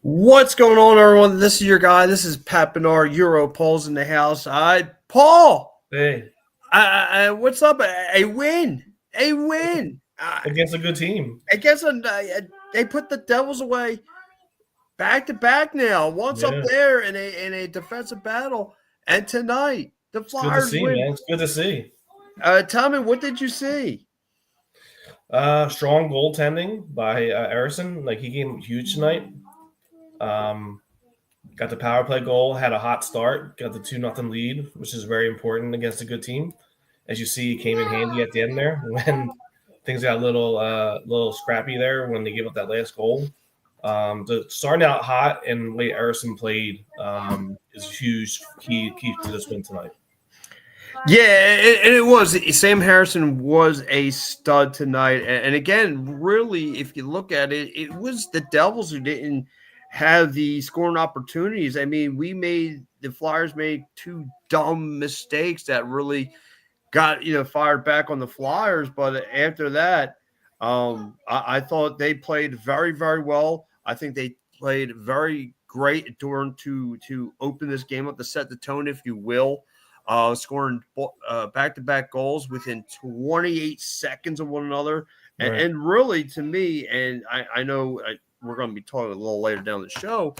What's going on, everyone? This is your guy. This is Pat Bernard. Euro Paul's in the house. Paul. Hey, What's up? A win. A win. against a good team. I guess they put the Devils away back to back now. Once up Yeah, there in a defensive battle, and tonight the it's good to Flyers see, win. man. It's good to see. Tell me, what did you see? Strong goaltending by Harrison. Like, he came huge tonight. Got the power play goal, had a hot start, got the 2-0 lead, which is very important against a good team. As you see, he came in handy at the end there when things got a little scrappy there when they gave up that last goal. Starting out hot and the way Harrison played is a huge key to this win tonight. Yeah, it was. Sam Harrison was a stud tonight. And again, really, if you look at it, it was the Devils who didn't have the scoring opportunities. I mean, the Flyers made two dumb mistakes that really got, fired back on the Flyers. But after that, I thought they played very, very well. I think they played very great to open this game up, to set the tone, if you will. Scoring back-to-back goals within 28 seconds of one another. And, Right. and really, to me, and I know we're going to be talking a little later down the show,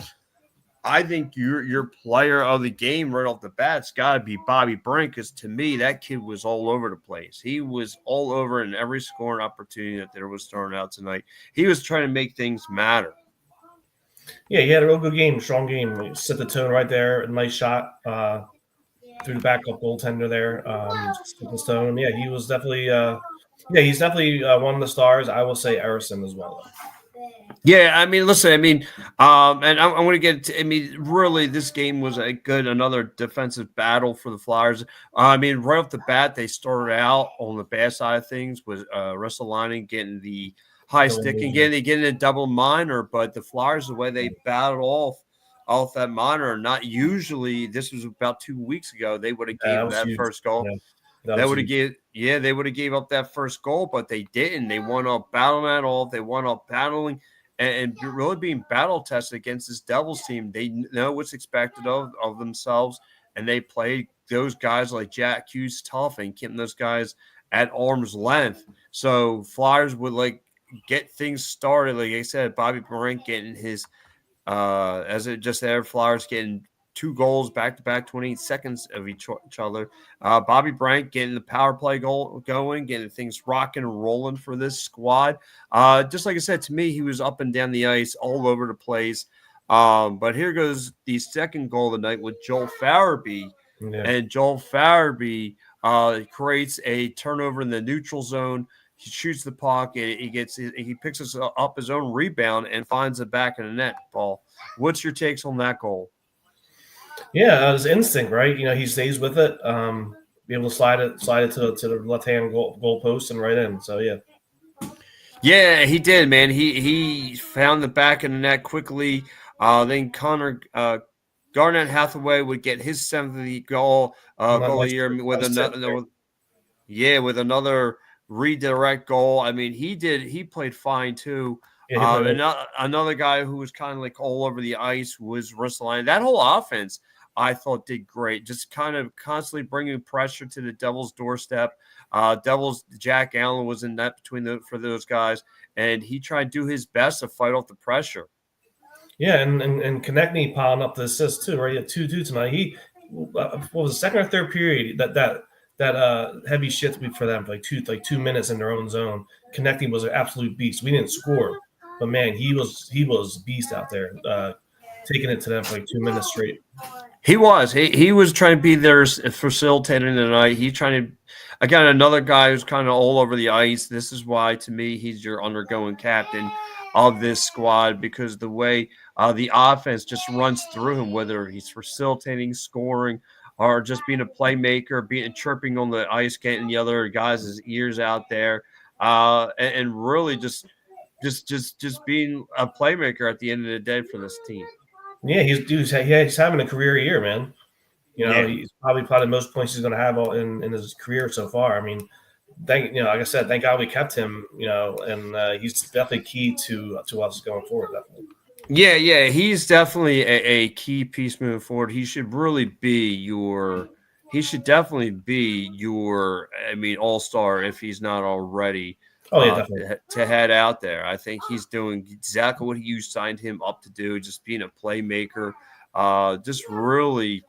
I think your player of the game right off the bat's got to be Bobby Brink, because to me, that kid was all over the place. He was all over in every scoring opportunity that there was thrown out tonight. He was trying to make things matter. Yeah, he had a real good game, strong game. He set the tone right there. A nice shot through the backup goaltender there. Set the tone. Yeah, he was definitely. He's definitely one of the stars. I will say Harrison as well. Yeah, I mean, listen, and I'm going to get to, I mean, really, this game was another defensive battle for the Flyers. I mean, right off the bat, they started out on the bad side of things with Ristolainen getting the high stick and getting a double minor, but the Flyers, the way they battled off that minor, not usually, this was about 2 weeks ago, they would have gave that first goal. Yeah. They would have gave up that first goal, but they didn't. They won up battling at all. They won up battling and really being battle tested against this Devils team. They know what's expected of themselves, and they played those guys like Jack Hughes tough and keeping those guys at arm's length. So Flyers would get things started. Like I said, Bobby Brink getting his as it just there, Flyers getting 2 goals back-to-back, 28 seconds of each other. Bobby Brink getting the power play goal going, getting things rocking and rolling for this squad. Just like I said, to me, he was up and down the ice, all over the place. But here goes the second goal of the night with Joel Farabee. Yeah. And Joel Farabee creates a turnover in the neutral zone. He shoots the puck. He picks up his own rebound and finds the back of the net. Paul, what's your takes on that goal? Yeah, his instinct, right? He stays with it, be able to slide it to the left hand goal post and right in. So yeah, he did, man. He found the back of the net quickly. Then Connor Garnett Hathaway would get his 7th goal of the year with another redirect goal. I mean, he played fine too. Another guy who was kind of like all over the ice was Ristolainen. That whole offense, I thought, did great. Just kind of constantly bringing pressure to the Devils' doorstep. Devils, Jack Allen was in net for those guys, and he tried to do his best to fight off the pressure. Yeah, and Konechny piling up the assists too, right? He had 2-2 tonight. He what was the second or third period that heavy shift for them for like 2 minutes in their own zone. Konechny was an absolute beast. We didn't score, but man, he was beast out there, taking it to them for like 2 minutes straight. He was trying to be there facilitating tonight. He's trying to, again, another guy who's kind of all over the ice. This is why, to me, he's your undergoing captain of this squad, because the way the offense just runs through him, whether he's facilitating, scoring, or just being a playmaker, chirping on the ice, getting the other guys' ears out there, and really just being a playmaker at the end of the day for this team. Yeah, he's having a career year, man. He's probably the most points he's going to have in his career so far. I mean, like I said, thank God we kept him. And he's definitely key to us going forward. Definitely. Yeah, he's definitely a key piece moving forward. He should really be your. He should definitely be your. I mean, all-star if he's not already. Oh yeah, definitely. To head out there, I think he's doing exactly what you signed him up to do. Just being a playmaker, just really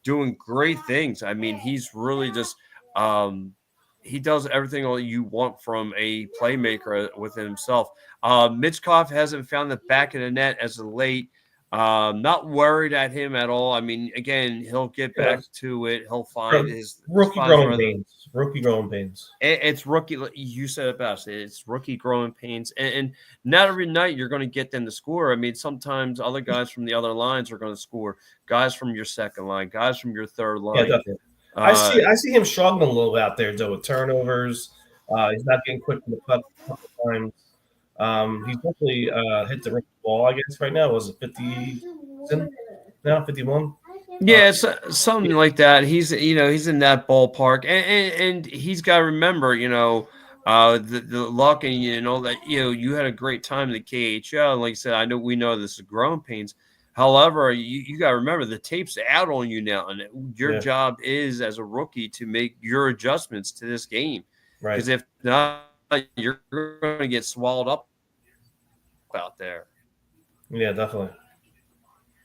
doing great things. I mean, he's really just. He does everything you want from a playmaker within himself. Mitchkov hasn't found the back of the net as of late. Not worried at him at all. I mean, again, he'll get back to it. He'll find his rookie growing pains. Rookie growing pains. It's rookie. You said it best. It's rookie growing pains, and not every night you're going to get them to score. I mean, sometimes other guys from the other lines are going to score. Guys from your second line, guys from your third line. Yeah, definitely. I see him struggling a little bit out there, though, with turnovers. He's not getting quick to the puck a couple times. He's definitely hit the ball, I guess, right now. Was it 50 now, 51? Yeah, something like that. He's in that ballpark, and he's got to remember, the luck and that you had a great time in the KHL. And like I said, we know this is growing pains. However, you got to remember the tape's out on you now, and your job is as a rookie to make your adjustments to this game. Right. Because if not, you're going to get swallowed up out there. Yeah, definitely.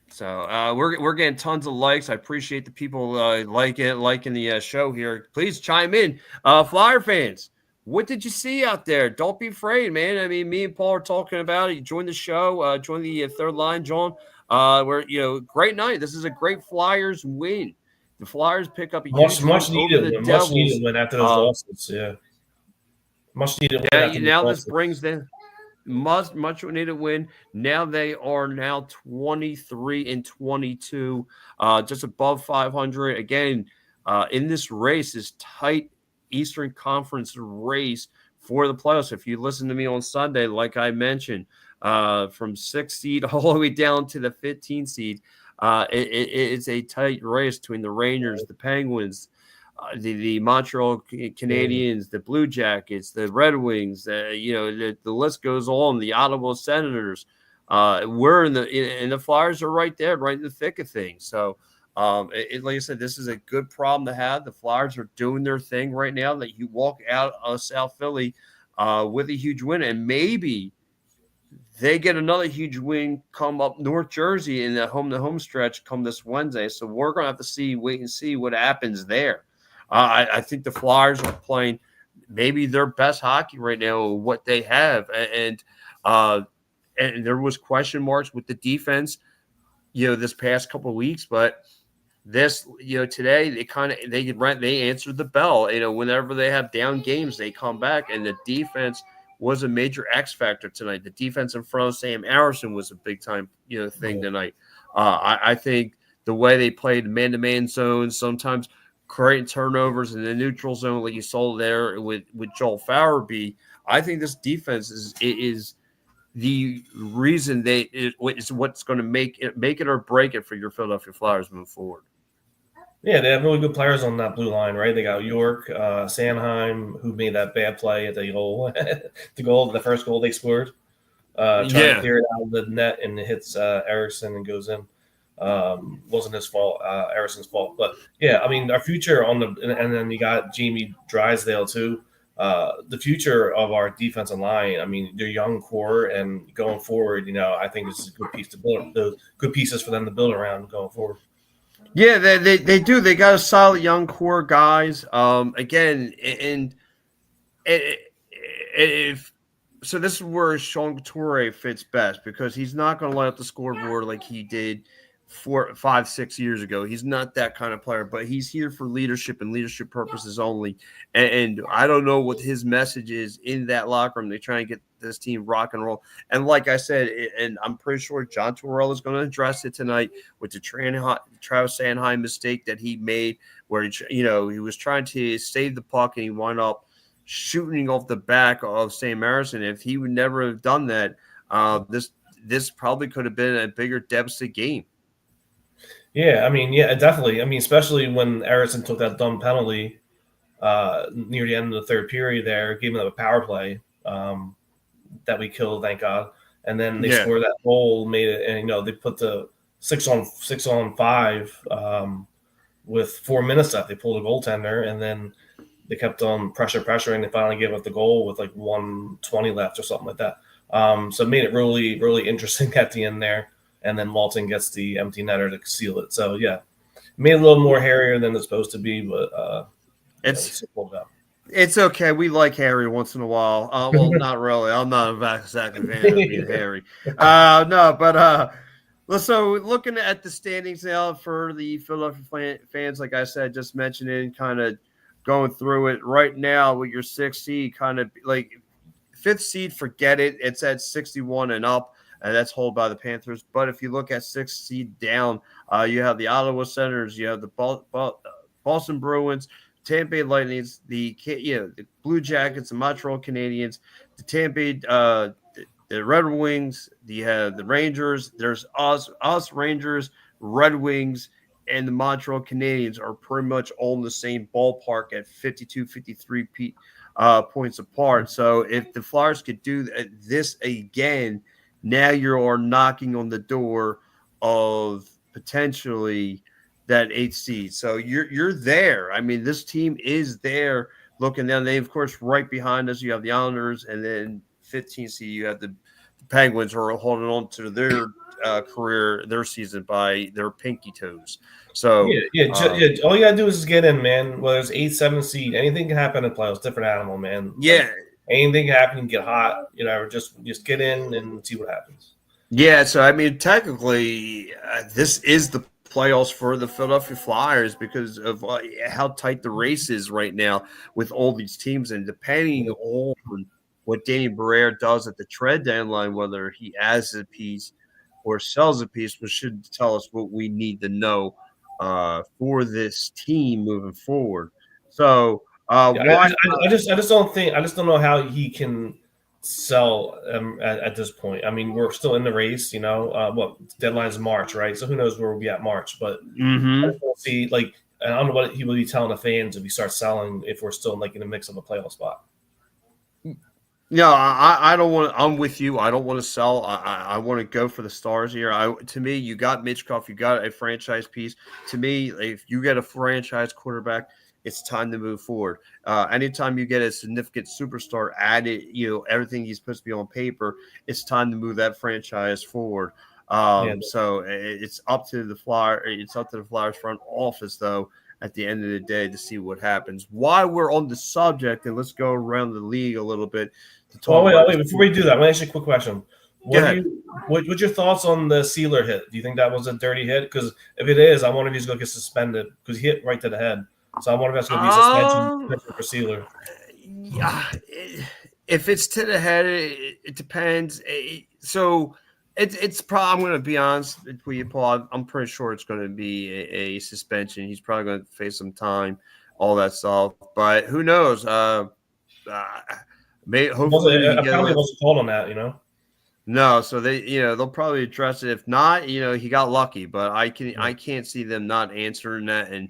So we're getting tons of likes. I appreciate the people liking the show here. Please chime in, Flyer fans. What did you see out there? Don't be afraid, man. I mean, me and Paul are talking about it. You join the show, join the third line, Jawn. Great night. This is a great Flyers win. The Flyers pick up a huge much win needed, over the much Devils. needed win after those losses. Yeah, much needed win after now those this brings them much needed win. Now they are 23-22, just above 500. Again, in this race, this tight Eastern Conference race for the playoffs. If you listen to me on Sunday, like I mentioned, from 6th seed all the way down to the 15th seed, it's a tight race between the Rangers, the Penguins, the Montreal Canadiens, the Blue Jackets, the Red Wings. The list goes on. The Ottawa Senators. We're in the Flyers are right there, right in the thick of things. So, like I said, this is a good problem to have. The Flyers are doing their thing right now. That you walk out of South Philly with a huge win, and maybe they get another huge win come up North Jersey in the home stretch come this Wednesday. So we're going to have to wait and see what happens there. I think the Flyers are playing maybe their best hockey right now, what they have. And there was question marks with the defense, this past couple of weeks, but this, today they answered the bell. Whenever they have down games, they come back, and the defense was a major X factor tonight. The defense in front of Sam Harrison was a big time, thing tonight. I think the way they played man-to-man zones, sometimes creating turnovers in the neutral zone, like you saw there with Joel Farabee. I think this defense is the reason is what's going to make it or break it for your Philadelphia Flyers moving forward. Yeah, they have really good players on that blue line, right? They got York, Sanheim, who made that bad play at the goal, the first goal they scored. Trying to clear it out of the net, and it hits Eriksson and goes in. Wasn't his fault, Eriksson's fault. But yeah, I mean, our future and then you got Jamie Drysdale too. The future of our defensive line, I mean, they're young core, and going forward, I think this is a good piece to build. The good pieces for them to build around going forward. Yeah, they do. They got a solid young core guys. Again, and if so, this is where Sean Couture fits best, because he's not going to light up the scoreboard like he did 4, 5, 6 years ago. He's not that kind of player, but he's here for leadership and leadership purposes only. And I don't know what his message is in that locker room. They try and get this team rock and roll. And like I said, and I'm pretty sure John Tortorella is going to address it tonight with the Travis Sanheim mistake that he made, where he was trying to save the puck and he wound up shooting off the back of Sam Harrison. If he would never have done that, this probably could have been a bigger deficit game. Yeah, I mean, yeah, definitely. I mean, especially when Eriksson took that dumb penalty. near the end of the third period there, gave them a power play that we killed, thank God. And then they scored that goal, made it, and they put the 6-on-5 with 4 minutes left. They pulled a goaltender, and then they kept on pressuring. They finally gave up the goal with like 1:20 left or something like that. So it made it really, really interesting at the end there. And then Walton gets the empty netter to seal it. So yeah, made it a little more hairier than it's supposed to be, but it's pulled out. It's okay. We like Harry once in a while. Well, not really. I'm not exactly a fan of being Harry. No, but so looking at the standings now for the Philadelphia fans, like I said, just mentioning, kind of going through it right now with your 6th seed, kind of like 5th seed, forget it. It's at 61 and up, and that's held by the Panthers. But if you look at 6th seed down, you have the Ottawa Senators, you have the Boston Bruins, Tampa Bay Lightning, the Blue Jackets, the Montreal Canadiens, the Tampa Bay, the Red Wings, the Rangers. There's us Rangers, Red Wings, and the Montreal Canadiens are pretty much all in the same ballpark at 52, 53 points apart. So if the Flyers could do this again, now you are knocking on the door of potentially that 8th seed. So you're there. I mean, this team is there looking down. They, of course, right behind us, you have the Islanders, and then 15th seed, you have the Penguins, who are holding on to their their season by their pinky toes. So all you gotta do is just get in, man. Whether it's 8th, 7th seed, anything can happen in playoffs. Different animal, man. Yeah, anything can happen. Get hot, just get in and see what happens. Yeah, so I mean, technically, this is the playoffs for the Philadelphia Flyers because of how tight the race is right now with all these teams, and depending on what Danny Barrera does at the trade deadline, whether he adds a piece or sells a piece, which should tell us what we need to know for this team moving forward. So, I just don't know how he can sell at this point. I mean, we're still in the race, what deadline's March, right? So who knows where we'll be at March, but we'll see. Like, I don't know what he will be telling the fans if he starts selling, if we're still like in the mix of a playoff spot. No, I don't want to. I'm with you. I don't want to sell. I want to go for the stars here. To me, you got Mitchkov. You got a franchise piece. To me, if you get a franchise quarterback, it's time to move forward. Anytime you get a significant superstar added, everything he's supposed to be on paper, it's time to move that franchise forward. So it's up to the Flyers front office, though, at the end of the day, to see what happens. While we're on the subject, and let's go around the league a little bit. Wait, before we do that, I'm going to ask you a quick question. What's your thoughts on the Sealer hit? Do you think that was a dirty hit? Because if it is, I wonder if he's going to get suspended because he hit right to the head. So I wonder if that's going to be suspension for Sealer. Yeah, if it's to the head, it depends. So it's probably. I'm going to be honest with you, Paul. I'm pretty sure it's going to be a suspension. He's probably going to face some time, all that stuff. But who knows? Hopefully, apparently wasn't called on that. No, so they'll probably address it. If not, he got lucky. But I can't see them not answering that and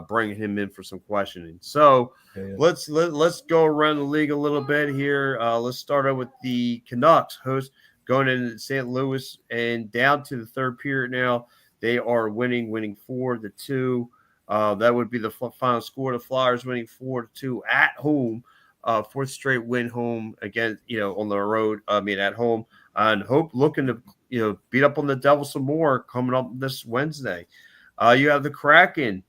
bringing him in for some questioning. So let's go around the league a little bit here. Let's start out with the Canucks host going into St. Louis and down to the third period now. They are winning 4-2. That would be the final score. The Flyers winning 4-2 at home. 4th straight win home again, on the road. I mean, at home, and looking to, beat up on the Devils some more coming up this Wednesday. You have the Kraken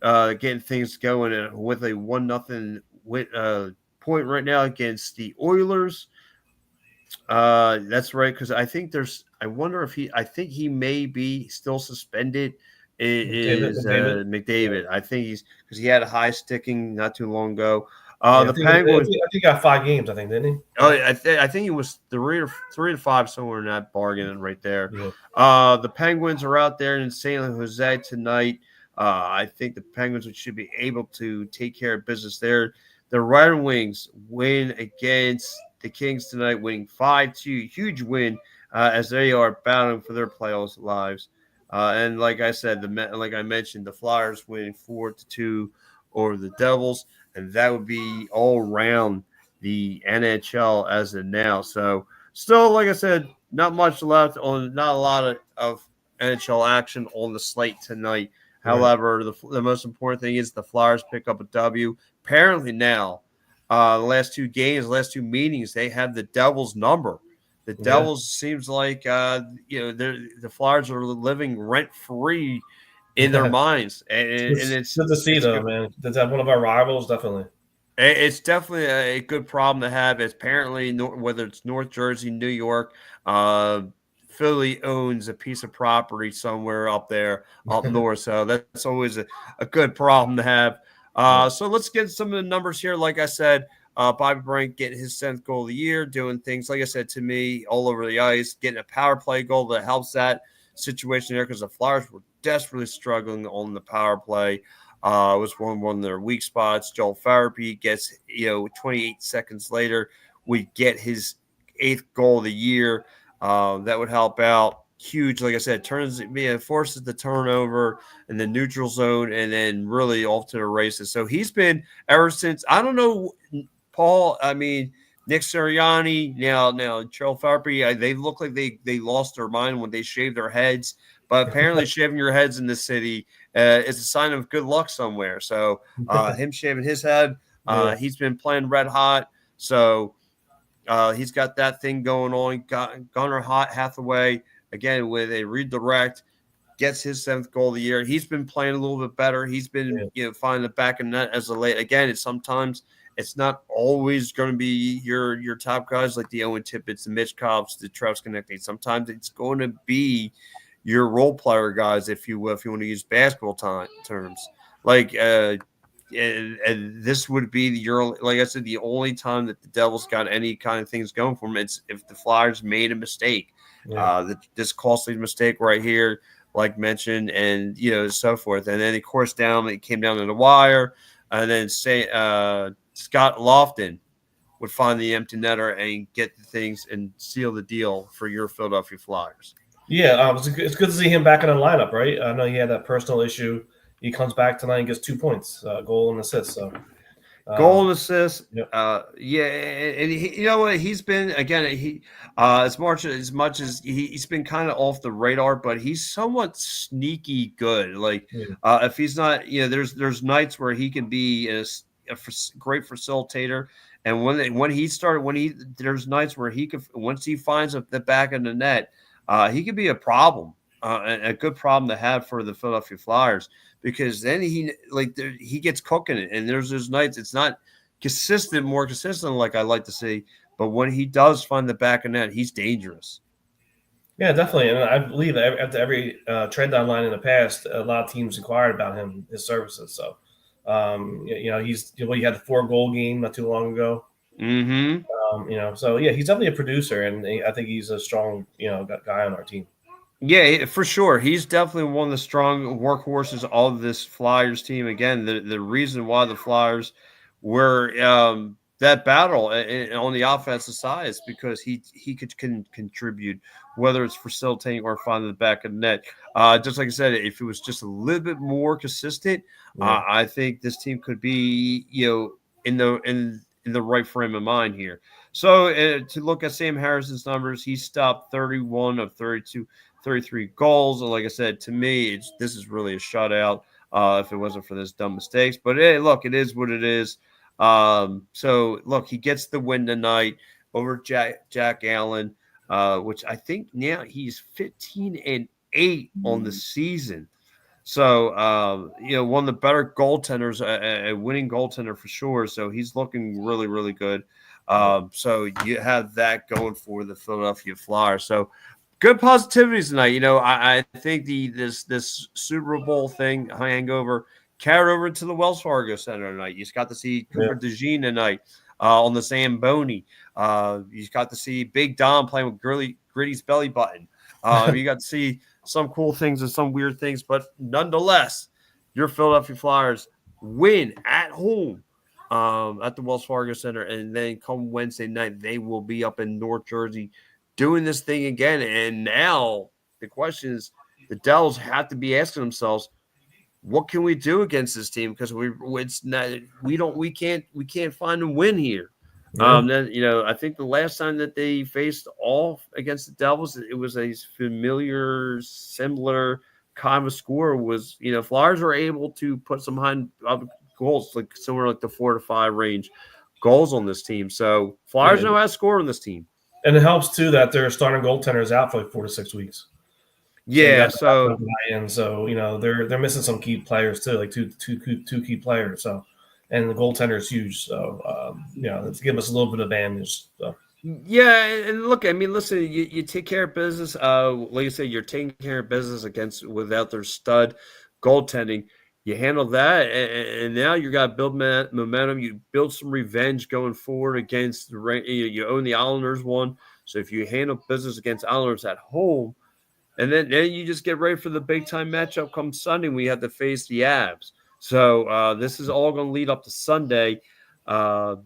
getting things going with a 1-0 point right now against the Oilers. That's right, because I think I wonder if I think he may be still suspended. McDavid. I think because he had a high sticking not too long ago. The Penguins. I think he got 5 games. I think, didn't he? Oh, I think he was 3 to 5 somewhere in that bargain right there. Yeah. The Penguins are out there in San Jose tonight. I think the Penguins should be able to take care of business there. The Red Wings win against the Kings tonight, winning 5-2. Huge win as they are battling for their playoffs lives. And like I said, like I mentioned, the Flyers winning 4-2 over the Devils. and that would be all around the NHL as of now. So still, like I said, not much left on, not a lot of NHL action on the slate tonight. Right. However, the most important thing is the Flyers pick up a W. Apparently now, the last two games, last two meetings, they have the Devils number. The Yeah. Devils seems like the Flyers are living rent free in their minds, and It's good to see, though, good. man. That's one of our rivals, definitely. It's definitely a good problem to have. It's apparently whether it's North Jersey, New York, uh, Philly owns a piece of property somewhere up there up north, so that's always a good problem to have. Yeah. So let's get some of the numbers here. Like I said, Bobby Brink getting his 10th goal of the year, doing things like I said to me all over the ice, getting a power play goal that helps that situation there because the Flyers were desperately struggling on the power play. Was one of their weak spots. Joel Farabee gets, 28 seconds later, we get his 8th goal of the year. That would help out huge. Like I said, forces the turnover in the neutral zone, and then really off to the races. So he's been ever since. I don't know, Paul. I mean, Nick Sirianni, now Joel Farabee. They look like they lost their mind when they shaved their heads. But apparently, shaving your heads in this city is a sign of good luck somewhere. So him shaving his head, Yeah. he's been playing red hot. So he's got that thing going on. Gunnar Hathaway, again, with a redirect, gets his 7th goal of the year. He's been playing a little bit better. He's been finding the back of net as of late. Again, it's not always going to be your top guys like the Owen Tippett's, the Mitch Cobbs, the Travis Konecny. Sometimes it's going to be your role player guys, if you will, if you want to use basketball terms. Like and this would be like I said, the only time that the Devils got any kind of things going for them. It's if the Flyers made a mistake, this costly mistake right here, like mentioned, and so forth. And then of course it came down to the wire, and then Scott Lofton would find the empty netter and get the things and seal the deal for your Philadelphia Flyers. Yeah, it's good to see him back in the lineup, right? I know he had that personal issue. He comes back tonight and gets 2 points, goal and assist. So goal and assist. Yep. And you know what? He's been again. As much as he's been kind of off the radar, but he's somewhat sneaky good. Like if he's not, there's nights where he can be a great facilitator. And there's nights where he could, once he finds the back of the net, he could be a problem, a good problem to have for the Philadelphia Flyers, because then he gets cooking it. And there's those nights it's not more consistent like I like to see, but when he does find the back of net, he's dangerous. Yeah, definitely. And I believe that after every trade deadline in the past, a lot of teams inquired about his services. So, he had a 4-goal game not too long ago. Mm-hmm. So yeah, he's definitely a producer, and I think he's a strong, guy on our team. Yeah, for sure. He's definitely one of the strong workhorses of this Flyers team. Again, the reason why the Flyers were that battle on the offensive side is because he can contribute, whether it's facilitating or finding the back of the net. Just like I said, if it was just a little bit more consistent, I think this team could be in the right frame of mind here. So to look at Sam Harrison's numbers, he stopped 31 of 33 goals. And like I said, to me, this is really a shutout if it wasn't for this dumb mistakes. But hey, look, it is what it is. So look, he gets the win tonight over Jack Allen, which I think now he's 15-8 on the season. So one of the better goaltenders, a winning goaltender for sure. So he's looking really, really good. So you have that going for the Philadelphia Flyers. So good positivities tonight. I think this Super Bowl thing hangover carried over to the Wells Fargo Center tonight. You just got to see Cooper DeJean tonight on the Zamboni. You got to see Big Dom playing with Gritty's belly button. You got to see some cool things and some weird things, but nonetheless, your Philadelphia Flyers win at home at the Wells Fargo Center, and then come Wednesday night, they will be up in North Jersey doing this thing again. And now the question is, the Devils have to be asking themselves, what can we do against this team? Because we can't find a win here. Yeah. Then, I think the last time that they faced off against the Devils, it was a familiar, similar kind of score. Was Flyers were able to put some high goals, like somewhere like the 4 to 5 range goals on this team. So Flyers know how to score on this team. And it helps too that their starting goaltender's out for like 4 to 6 weeks. Yeah, so they're missing some key players too, like two key players. So, and the goaltender is huge. So it's giving us a little bit of advantage. So. Yeah, and look, I mean, listen, you take care of business. Like you said, you're taking care of business without their stud goaltending. You handle that, and now you got to build momentum. You build some revenge going forward against you own the Islanders one. So if you handle business against Islanders at home, and then you just get ready for the big time matchup come Sunday. We have to face the Avs. So this is all going to lead up to Sunday. But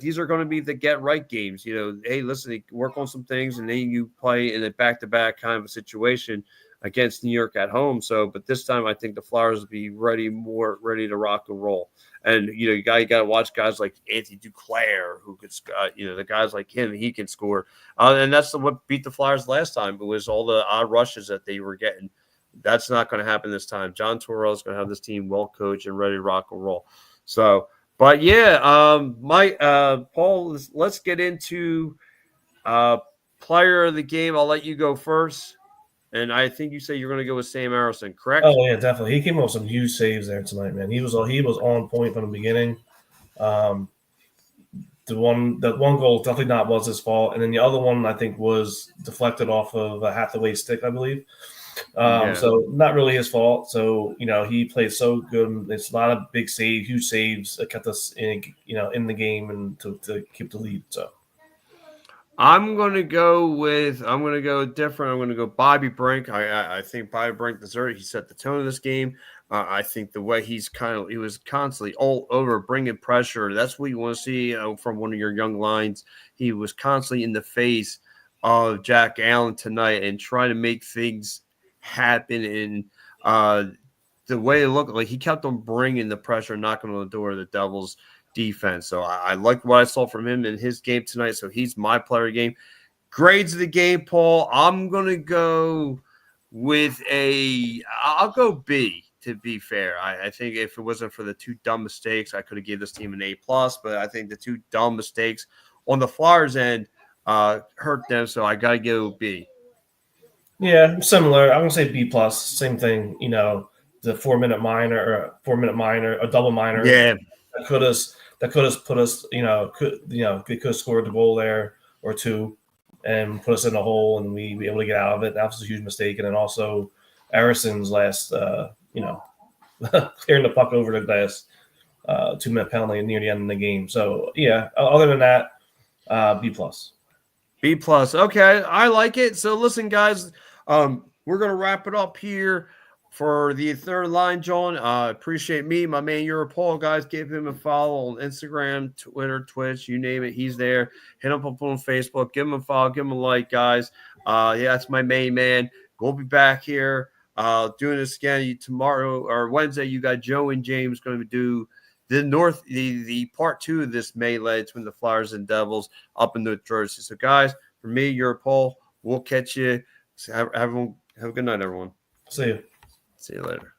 these are going to be the get right games. Hey, listen, work on some things, and then you play in a back to back kind of a situation against New York at home. So, but this time I think the Flyers will be ready to rock and roll. And you got to watch guys like Anthony Duclair, who could, the guys like him, he can score. And that's what beat the Flyers last time. It was all the odd rushes that they were getting. That's not going to happen this time. John Tortorella is going to have this team well coached and ready to rock and roll. So, but yeah, Mike, Paul, let's get into player of the game. I'll let you go first. And I think you say you're going to go with Sam Harrison, correct? Oh yeah, definitely. He came up with some huge saves there tonight, man. He was on point from the beginning. The one goal definitely was his fault, and then the other one I think was deflected off of a Hathaway stick, I believe. So not really his fault. So he played so good. It's a lot of big saves, huge saves that kept us in the game and to keep the lead. So. I'm going to go different. I'm going to go Bobby Brink. I think Bobby Brink deserved it. He set the tone of this game. I think the way he was constantly all over bringing pressure. That's what you want to see from one of your young lines. He was constantly in the face of Jack Allen tonight and trying to make things happen. And the way it looked like he kept on bringing the pressure, knocking on the door of the Devils defense. So I liked what I saw from him in his game tonight. So he's my player of the game. Grades of the game, Paul. I'm gonna go with I'll go B, to be fair. I think if it wasn't for the two dumb mistakes, I could have gave this team an A+, but I think the two dumb mistakes on the Flyers end hurt them. So I gotta go B. Yeah, similar. I'm gonna say B+. Same thing. The 4-minute minor, a double minor. Yeah. That could have put us, they could have scored the goal there or two and put us in a hole and we be able to get out of it. That was a huge mistake. And then also Harrison's last, clearing the puck over the glass, 2-minute penalty near the end of the game. So, yeah, other than that, B+. B+. Okay, I like it. So, listen, guys, we're going to wrap it up here for the third line, Jawn. Appreciate me, my man, you're a Paul, guys. Give him a follow on Instagram, Twitter, Twitch, you name it. He's there. Hit him up on Facebook. Give him a follow. Give him a like, guys. That's my main man. We'll be back here doing this again tomorrow or Wednesday. You got Joe and James going to do the part 2 of this melee between the Flyers and Devils up in New Jersey. So, guys, for me, you're a Paul. We'll catch you. Have a good night, everyone. See you. See you later.